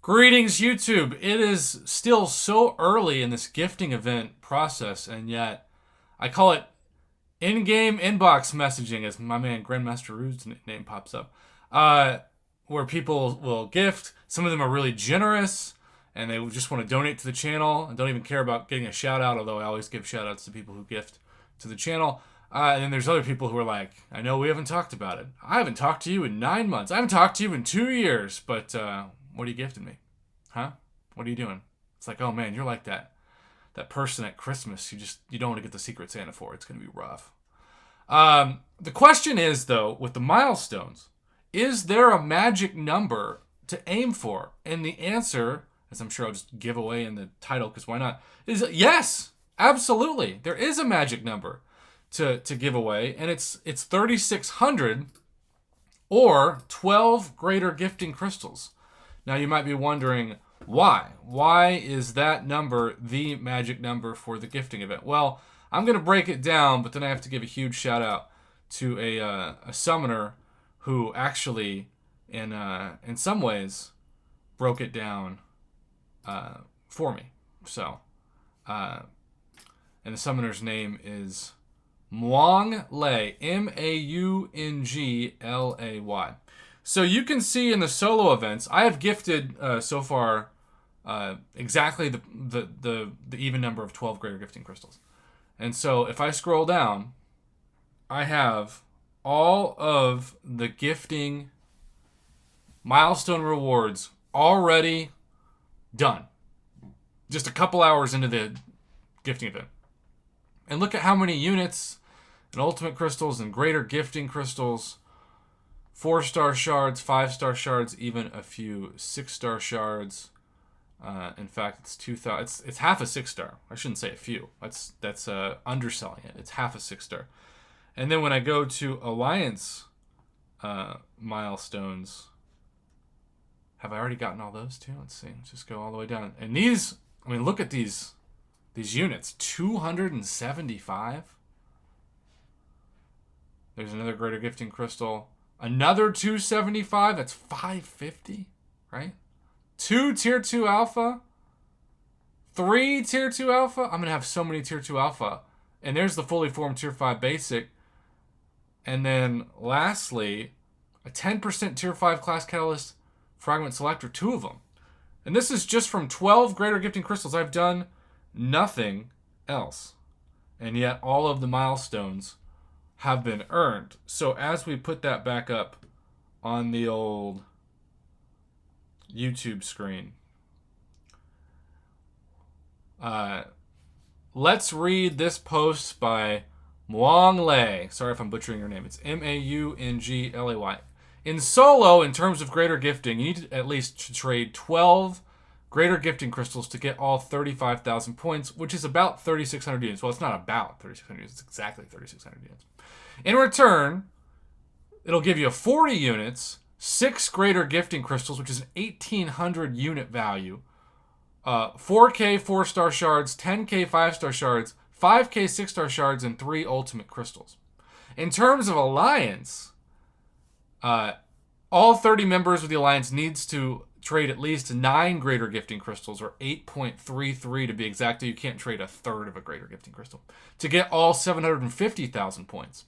Greetings, YouTube. It is still so early in this gifting event process, and yet I call it in-game inbox messaging, as my man Grandmaster Rude's name pops up, where people will gift. Some of them are really generous, and they just want to donate to the channel and don't even care about getting a shout-out, although I always give shout-outs to people who gift to the channel. And then there's other people who are like, I know we haven't talked about it. I haven't talked to you in 9 months. I haven't talked to you in 2 years, but what are you gifting me? Huh? What are you doing? It's like, oh man, you're like that person at Christmas you don't want to get the Secret Santa for. It's going to be rough. The question is, though, with the milestones, is there a magic number to aim for? And the answer, as I'm sure I'll just give away in the title, because why not, is yes, absolutely. There is a magic number to give away, and it's 3,600 or 12 greater gifting crystals. Now you might be wondering, why? Why is that number the magic number for the gifting event? Well, I'm going to break it down, but then I have to give a huge shout out to a summoner who actually, in some ways, broke it down for me. So, and the summoner's name is Maung Lay, Maunglay. So you can see in the solo events, I have gifted so far exactly the even number of 12 greater gifting crystals. And so if I scroll down, I have all of the gifting milestone rewards already done. Just a couple hours into the gifting event. And look at how many units and ultimate crystals and greater gifting crystals, 4-star shards, 5-star shards, even a few 6-star shards. In fact, it's 2,000. It's half a 6-star. I shouldn't say a few. That's underselling it. It's half a 6-star. And then when I go to Alliance milestones, have I already gotten all those too? Let's see. Let's just go all the way down. And these, I mean, look at these units. 275. There's another greater gifting crystal. Another 275, that's 550, right? 2 tier 2 alpha, 3 tier 2 alpha. I'm going to have so many tier 2 alpha. And there's the fully formed tier 5 basic. And then lastly, a 10% tier 5 class catalyst fragment selector, 2 of them. And this is just from 12 greater gifting crystals. I've done nothing else. And yet all of the milestones have been earned. So as we put that back up on the old YouTube screen, let's read this post by Maung Lay. Sorry if I'm butchering your name. It's Maunglay. In solo, in terms of greater gifting, you need to at least trade 12 greater gifting crystals to get all 35,000 points, which is about 3,600 units. Well, it's not about 3,600 units. It's exactly 3,600 units. In return, it'll give you 40 units, 6 greater gifting crystals, which is an 1,800 unit value, 4K 4-star shards, 10K 5-star shards, 5K 6-star shards, and 3 ultimate crystals. In terms of Alliance, all 30 members of the Alliance needs to trade at least 9 greater gifting crystals, or 8.33 to be exact. You can't trade a third of a greater gifting crystal, to get all 750,000 points.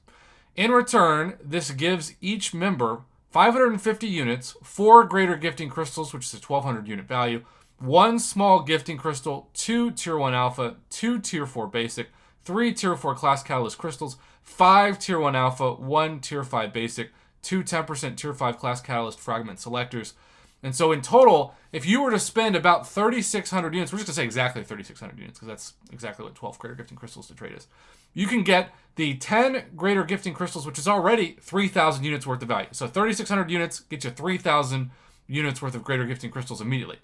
In return, this gives each member 550 units, 4 greater gifting crystals, which is a 1,200 unit value, 1 small gifting crystal, 2 tier 1 alpha, 2 tier 4 basic, 3 tier 4 class catalyst crystals, 5 tier 1 alpha, 1 tier 5 basic, 2 10% tier 5 class catalyst fragment selectors. And so in total, if you were to spend about 3,600 units, we're just going to say exactly 3,600 units, because that's exactly what 12 greater gifting crystals to trade is. You can get the 10 greater gifting crystals, which is already 3,000 units worth of value. So 3,600 units gets you 3,000 units worth of greater gifting crystals immediately.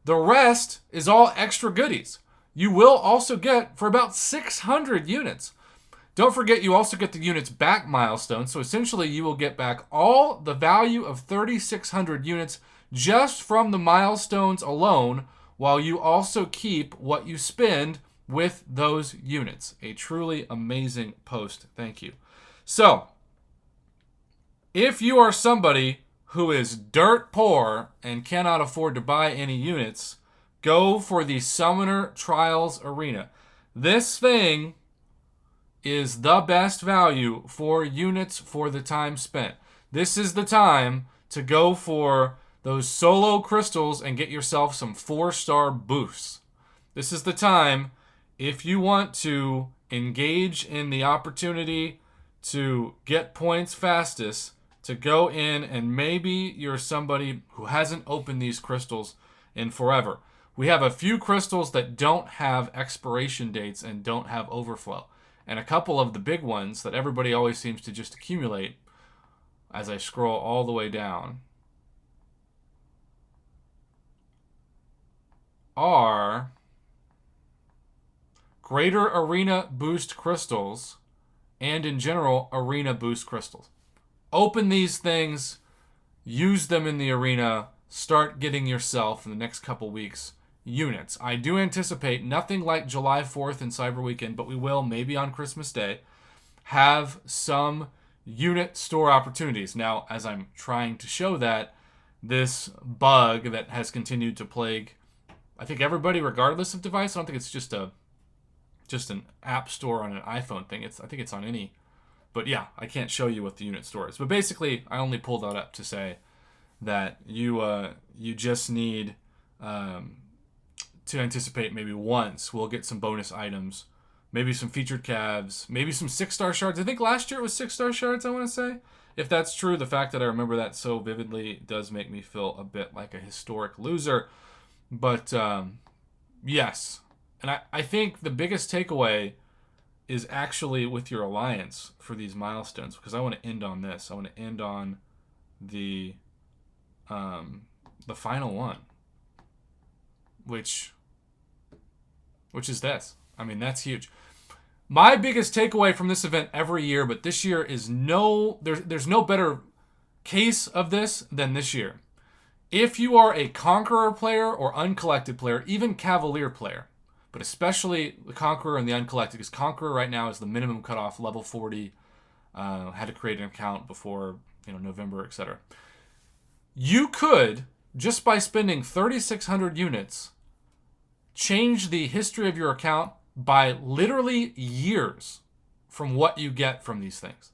The rest is all extra goodies. You will also get for about 600 units. Don't forget, you also get the units back milestone. So essentially, you will get back all the value of 3,600 units just from the milestones alone, while you also keep what you spend with those units. A truly amazing post. Thank you. So, if you are somebody who is dirt poor and cannot afford to buy any units, go for the Summoner Trials Arena. This thing is the best value for units for the time spent. This is the time to go for those solo crystals and get yourself some 4-star boosts. This is the time, if you want to engage in the opportunity to get points fastest, to go in, and maybe you're somebody who hasn't opened these crystals in forever. We have a few crystals that don't have expiration dates and don't have overflow. And a couple of the big ones that everybody always seems to just accumulate, as I scroll all the way down, are Greater Arena Boost Crystals and, in general, Arena Boost Crystals. Open these things, use them in the arena, start getting yourself, in the next couple weeks, units. I do anticipate nothing like July 4th and Cyber Weekend, but we will, maybe on Christmas Day, have some unit store opportunities. Now, as I'm trying to show that, this bug that has continued to plague, I think, everybody regardless of device, I don't think it's just an app store on an iPhone thing. I think it's on any. But yeah, I can't show you what the unit store is. But basically, I only pulled that up to say that you just need to anticipate maybe once we'll get some bonus items, maybe some featured calves, maybe some 6-star shards. I think last year it was 6-star shards, I want to say. If that's true, the fact that I remember that so vividly does make me feel a bit like a historic loser. But yes. And I think the biggest takeaway is actually with your alliance for these milestones, because I want to end on this. I want to end on the final one, which is this. I mean, that's huge. My biggest takeaway from this event every year, but this year is there's no better case of this than this year. If you are a Conqueror player or Uncollected player, even Cavalier player, but especially the Conqueror and the Uncollected, because Conqueror right now is the minimum cutoff, level 40. Had to create an account before November, etc. You could, just by spending 3,600 units, change the history of your account by literally years from what you get from these things.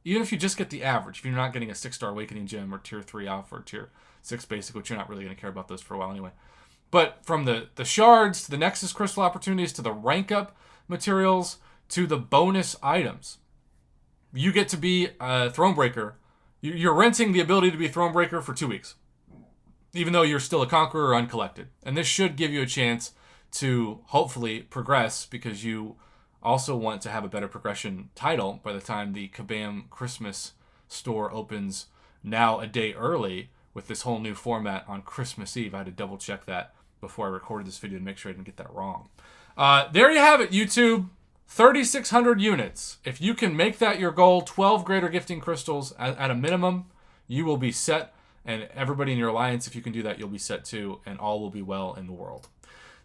Even if you just get the average, if you're not getting a 6-star Awakening Gem or Tier 3 Alpha or Tier 6 Basic, which you're not really going to care about those for a while anyway. But from the shards to the Nexus Crystal opportunities to the rank up materials to the bonus items, you get to be a Thronebreaker. You're renting the ability to be Thronebreaker for 2 weeks, even though you're still a Conqueror or Uncollected. And this should give you a chance to hopefully progress, because you also want to have a better progression title by the time the Kabam Christmas store opens now a day early with this whole new format on Christmas Eve. I had to double check that before I recorded this video to make sure I didn't get that wrong. There you have it, YouTube. 3,600 units. If you can make that your goal, 12 greater gifting crystals at a minimum, you will be set. And everybody in your alliance, if you can do that, you'll be set too, and all will be well in the world.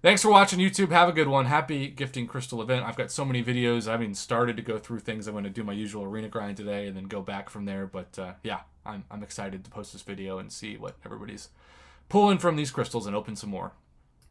Thanks for watching, YouTube. Have a good one. Happy gifting crystal event. I've got so many videos. I haven't even started to go through things. I'm going to do my usual arena grind today and then go back from there. But yeah, I'm excited to post this video and see what everybody's pulling from these crystals and open some more.